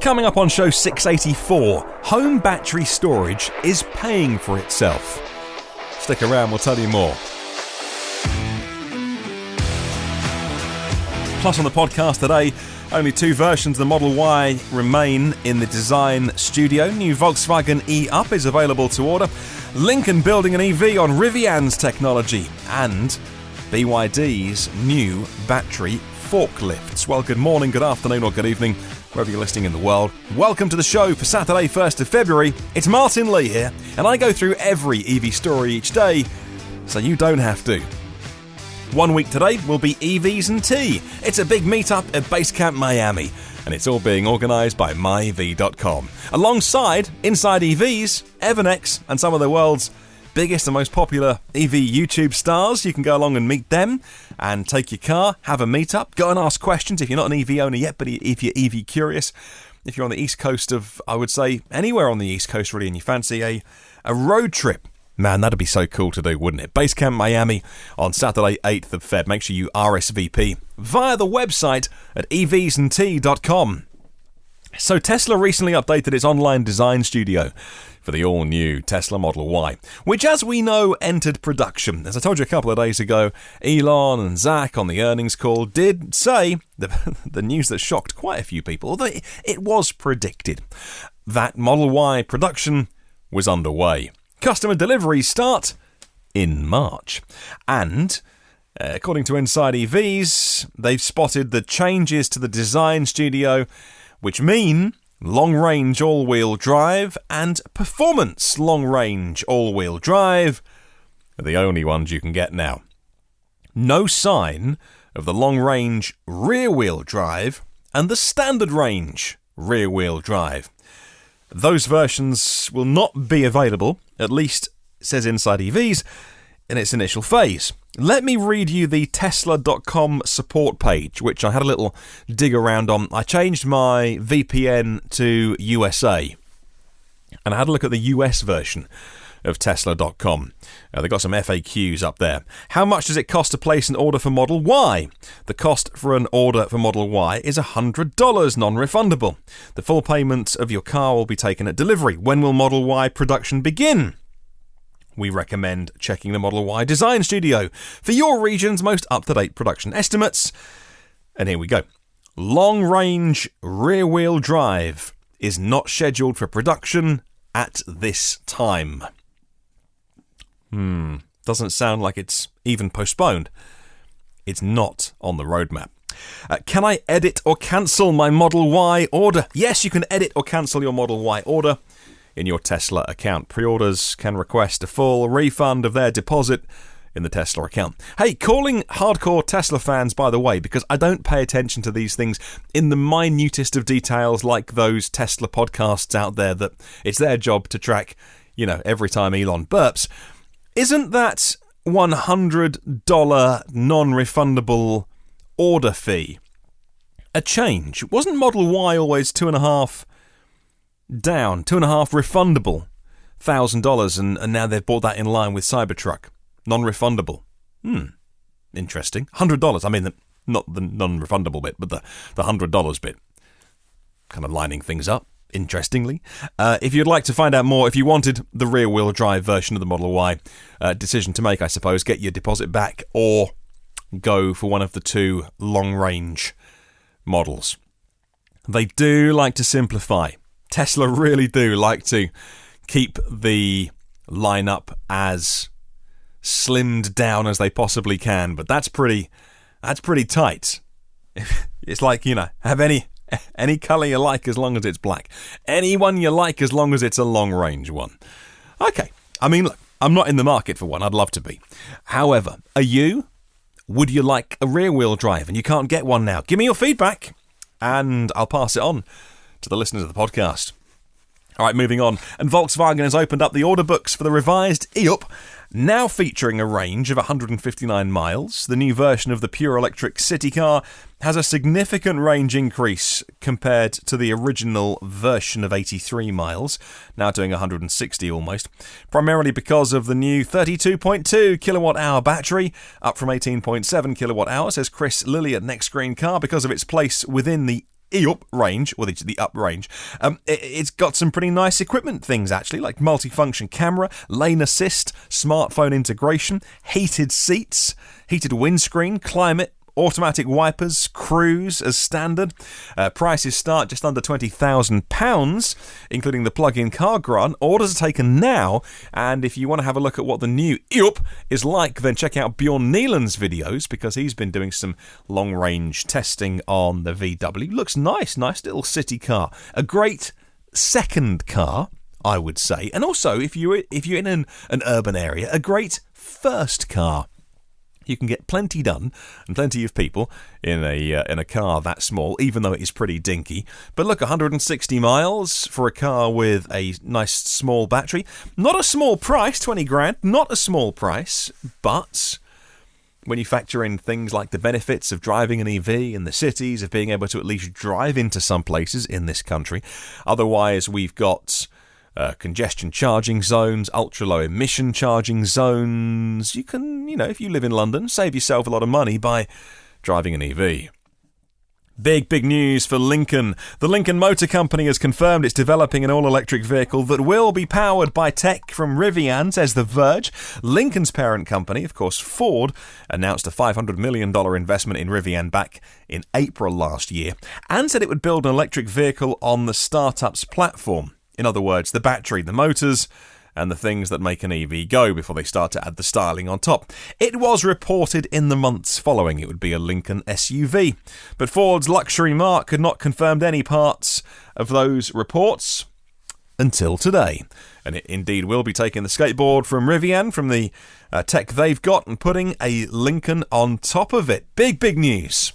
Coming up on show 684, home battery storage is paying for itself. Stick around, we'll tell you more. Plus on the podcast today, only 2 versions of the Model Y remain in the design studio. New Volkswagen e-Up is available to order. Lincoln building an EV on Rivian's technology. And BYD's new battery forklifts. Well, good morning, good afternoon or good evening, wherever you're listening in the world. Welcome to the show for Saturday, 1st of February. It's Martyn Lee here, and I go through every EV story each day, so you don't have to. 1 week today will be EVs and tea. It's a big meetup at Basecamp Miami, and it's all being organised by myev.com. Alongside InsideEVs, Ionic, and some of the world's biggest and most popular EV YouTube stars. You can go along and meet them and take your car, have a meetup, go and ask questions if you're not an EV owner yet, but if you're EV curious. If you're on the east coast of, I would say, anywhere on the east coast really, and you fancy a road trip, man, that'd be so cool to do, wouldn't it? Basecamp Miami on Saturday, 8th of Feb. Make sure you RSVP via the website at evsandtea.com. So Tesla recently updated its online design studio for the all-new Tesla Model Y, which, as we know, entered production. As I told you a couple of days ago, Elon and Zach on the earnings call did say the news that shocked quite a few people, although it was predicted, that Model Y production was underway. Customer deliveries start in March. And according to InsideEVs, they've spotted the changes to the design studio, which mean long-range all-wheel drive and performance long-range all-wheel drive are the only ones you can get now. No sign of the long-range rear-wheel drive and the standard range rear-wheel drive. Those versions will not be available, at least, says InsideEVs, in its initial phase. Let me read you the Tesla.com support page, which I had a little dig around on. I changed my VPN to USA, and I had a look at the US version of Tesla.com. They've got some FAQs up there. How much does it cost to place an order for Model Y? The cost for an order for Model Y is $100, non-refundable. The full payment of your car will be taken at delivery. When will Model Y production begin? We recommend checking the Model Y Design Studio for your region's most up-to-date production estimates. And here we go. Long-range rear-wheel drive is not scheduled for production at this time. Doesn't sound like it's even postponed. It's not on the roadmap. Can I edit or cancel my Model Y order? Yes, you can edit or cancel your Model Y order in your Tesla account. Pre-orders can request a full refund of their deposit in the Tesla account. Hey, calling hardcore Tesla fans, by the way, because I don't pay attention to these things in the minutest of details like those Tesla podcasts out there that it's their job to track, every time Elon burps. Isn't that $100 non-refundable order fee a change? Wasn't Model Y always $2.5 refundable $1,000, and now they've brought that in line with Cybertruck, non-refundable. Interesting. $100. I mean, not the non-refundable bit, but the $100 bit, kind of lining things up. Interestingly, if you'd like to find out more, if you wanted the rear-wheel drive version of the Model Y, decision to make, I suppose, get your deposit back or go for one of the 2 long-range models. They do like to simplify. Tesla really do like to keep the lineup as slimmed down as they possibly can, but that's pretty tight. It's like, have any colour you like as long as it's black. Any one you like as long as it's a long-range one. Okay, I mean, look, I'm not in the market for one. I'd love to be. However, are you? Would you like a rear-wheel drive and you can't get one now? Give me your feedback and I'll pass it on to the listeners of the podcast. All right, moving on. And Volkswagen has opened up the order books for the revised e-Up, now featuring a range of 159 miles. The new version of the pure electric city car has a significant range increase compared to the original version of 83 miles, now doing 160 almost, primarily because of the new 32.2 kilowatt-hour battery, up from 18.7 kilowatt-hour, says Chris Lilly at Next Green Car, because of its place within the E-Up range, or the Up range, it's got some pretty nice equipment things, actually, like multifunction camera, lane assist, smartphone integration, heated seats, heated windscreen, climate, automatic wipers, cruise as standard. Prices start just under £20,000, including the plug-in car grant. Orders are taken now, and if you want to have a look at what the new E-Up is like, then check out Bjorn Neeland's videos, because he's been doing some long-range testing on the VW. Looks nice little city car. A great second car, I would say. And also, if you're in an urban area, a great first car. You can get plenty done and plenty of people in a car that small, even though it is pretty dinky. But look, 160 miles for a car with a nice small battery. Not a small price, 20 grand. Not a small price, but when you factor in things like the benefits of driving an EV in the cities, of being able to at least drive into some places in this country. Otherwise, we've got congestion charging zones, ultra-low emission charging zones. You can, if you live in London, save yourself a lot of money by driving an EV. Big news for Lincoln. The Lincoln Motor Company has confirmed it's developing an all-electric vehicle that will be powered by tech from Rivian, says The Verge. Lincoln's parent company, of course Ford, announced a $500 million investment in Rivian back in April last year, and said it would build an electric vehicle on the startup's platform. In other words, the battery, the motors, and the things that make an EV go before they start to add the styling on top. It was reported in the months following it would be a Lincoln SUV, but Ford's luxury marque had not confirmed any parts of those reports until today. And it indeed will be taking the skateboard from Rivian, from the tech they've got, and putting a Lincoln on top of it. Big news.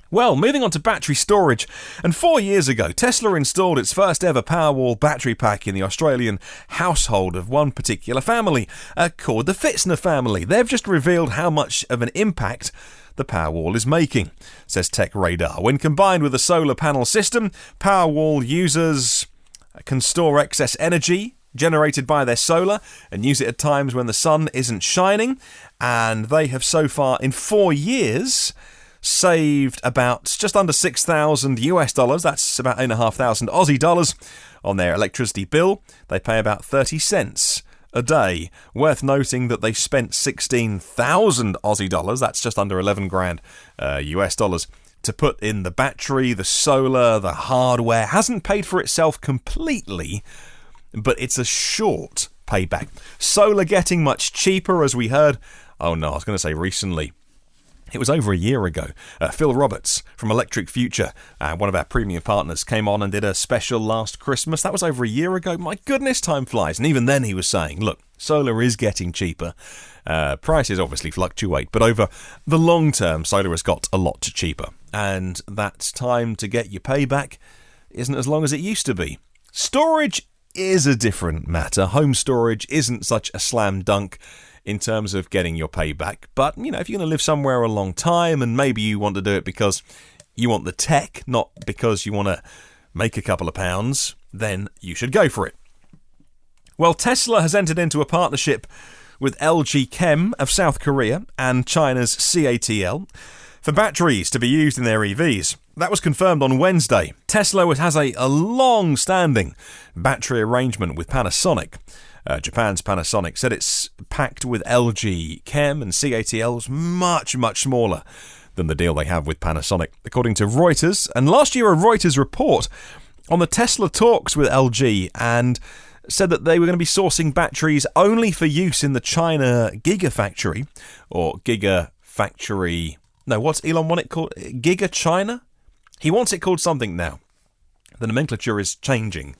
Well, moving on to battery storage, and 4 years ago, Tesla installed its first ever Powerwall battery pack in the Australian household of one particular family, called the Fitzner family. They've just revealed how much of an impact the Powerwall is making, says Tech Radar. When combined with a solar panel system, Powerwall users can store excess energy generated by their solar and use it at times when the sun isn't shining, and they have so far, in 4 years, saved about just under $6,000 that's about $8,500 Aussie dollars on their electricity bill. They pay about 30 cents a day. Worth noting that they spent 16,000 Aussie dollars, that's just under 11 grand US dollars, to put in the battery, the solar, the hardware. Hasn't paid for itself completely, but it's a short payback. Solar getting much cheaper, as we heard. Oh no, I was going to say recently. It was over a year ago. Phil Roberts from Electric Future, one of our premium partners, came on and did a special last Christmas. That was over a year ago. My goodness, time flies. And even then he was saying, look, solar is getting cheaper. Prices obviously fluctuate, but over the long term, solar has got a lot cheaper. And that time to get your payback isn't as long as it used to be. Storage is a different matter. Home storage isn't such a slam dunk in terms of getting your payback. But, if you're going to live somewhere a long time, and maybe you want to do it because you want the tech, not because you want to make a couple of pounds, then you should go for it. Well, Tesla has entered into a partnership with LG Chem of South Korea and China's CATL for batteries to be used in their EVs. That was confirmed on Wednesday. Tesla has a long-standing battery arrangement with Panasonic. Japan's Panasonic said it's packed with LG Chem, and CATL's much smaller than the deal they have with Panasonic, according to Reuters. And last year, a Reuters report on the Tesla talks with LG and said that they were going to be sourcing batteries only for use in the China Gigafactory, or Gigafactory. No, what's Elon want it called? Giga China? He wants it called something now. The nomenclature is changing.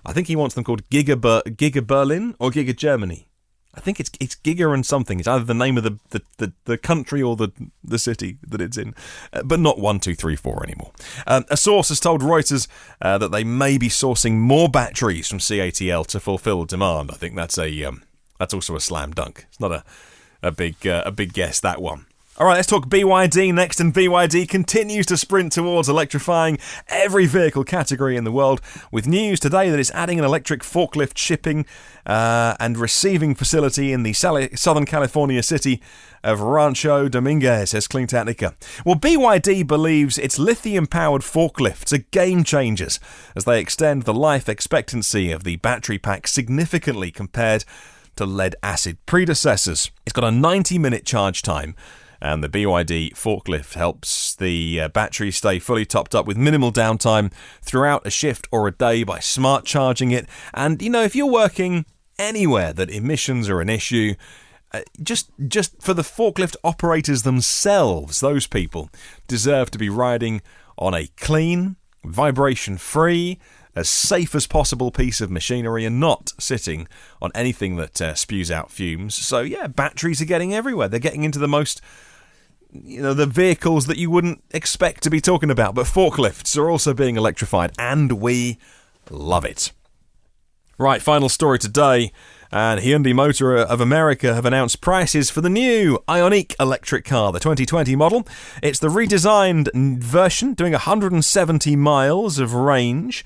I think he wants them called Giga Berlin or Giga Germany. I think it's Giga and something. It's either the name of the country or the city that it's in, but not 1, 2, 3, 4 anymore. A source has told Reuters that they may be sourcing more batteries from CATL to fulfil demand. I think that's also a slam dunk. It's not a big guess, that one. All right, let's talk BYD next, and BYD continues to sprint towards electrifying every vehicle category in the world, with news today that it's adding an electric forklift shipping and receiving facility in the Southern California city of Rancho Dominguez, says Clean Technica. Well, BYD believes its lithium-powered forklifts are game changers as they extend the life expectancy of the battery pack significantly compared to lead-acid predecessors. It's got a 90-minute charge time, and the BYD forklift helps the battery stay fully topped up with minimal downtime throughout a shift or a day by smart charging it. And, if you're working anywhere that emissions are an issue, just for the forklift operators themselves, those people deserve to be riding on a clean, vibration-free, as safe as possible piece of machinery and not sitting on anything that spews out fumes. So, yeah, batteries are getting everywhere. They're getting into the most... the vehicles that you wouldn't expect to be talking about, but forklifts are also being electrified, and we love it. Right, final story today, and Hyundai Motor of America have announced prices for the new Ionic electric car, the 2020 model. It's the redesigned version, doing 170 miles of range,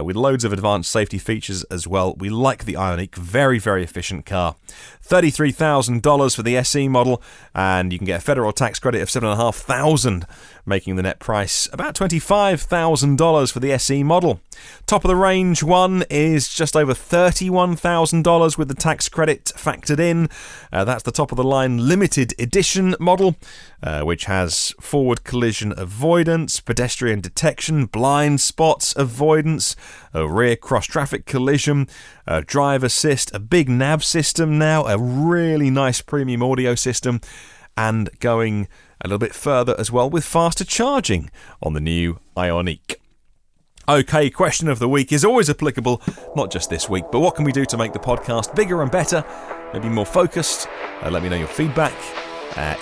with loads of advanced safety features as well. We like the Ionic, very, very efficient car. $33,000 for the SE model, and you can get a federal tax credit of $7,500, making the net price about $25,000 for the SE model. Top of the range one is just over $31,000 with the tax credit factored in. That's the top of the line limited edition model, which has forward collision avoidance, pedestrian detection, blind spots avoidance, a rear cross-traffic collision, drive assist, a big nav system now, a really nice premium audio system, and going a little bit further as well with faster charging on the new Ionic. Okay, question of the week is always applicable, not just this week, but what can we do to make the podcast bigger and better, maybe more focused? Let me know your feedback.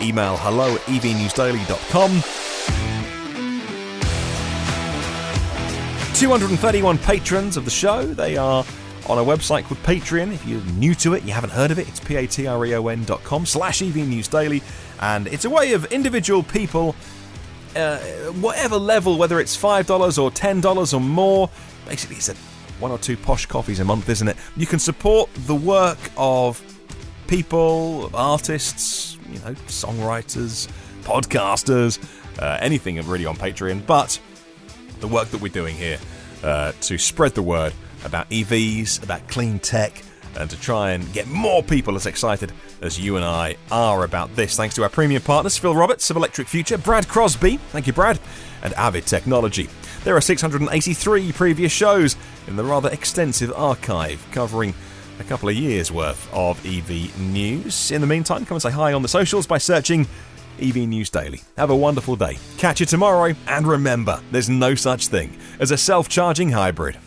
Email hello@evnewsdaily.com. 231 patrons of the show. They are on a website called Patreon. If you're new to it, you haven't heard of it, it's patreon.com/evnewsdaily, and it's a way of individual people, whatever level, whether it's $5 or $10 or more, basically it's one or two posh coffees a month, isn't it? You can support the work of people, artists, songwriters, podcasters, anything really on Patreon, but the work that we're doing here to spread the word about EVs, about clean tech, and to try and get more people as excited as you and I are about this. Thanks to our premium partners, Phil Roberts of Electric Future, Brad Crosby, thank you Brad, and Avid Technology. There are 683 previous shows in the rather extensive archive, covering a couple of years worth of EV news. In the meantime, come and say hi on the socials by searching EV News Daily. Have a wonderful day. Catch you tomorrow, and remember, there's no such thing as a self-charging hybrid.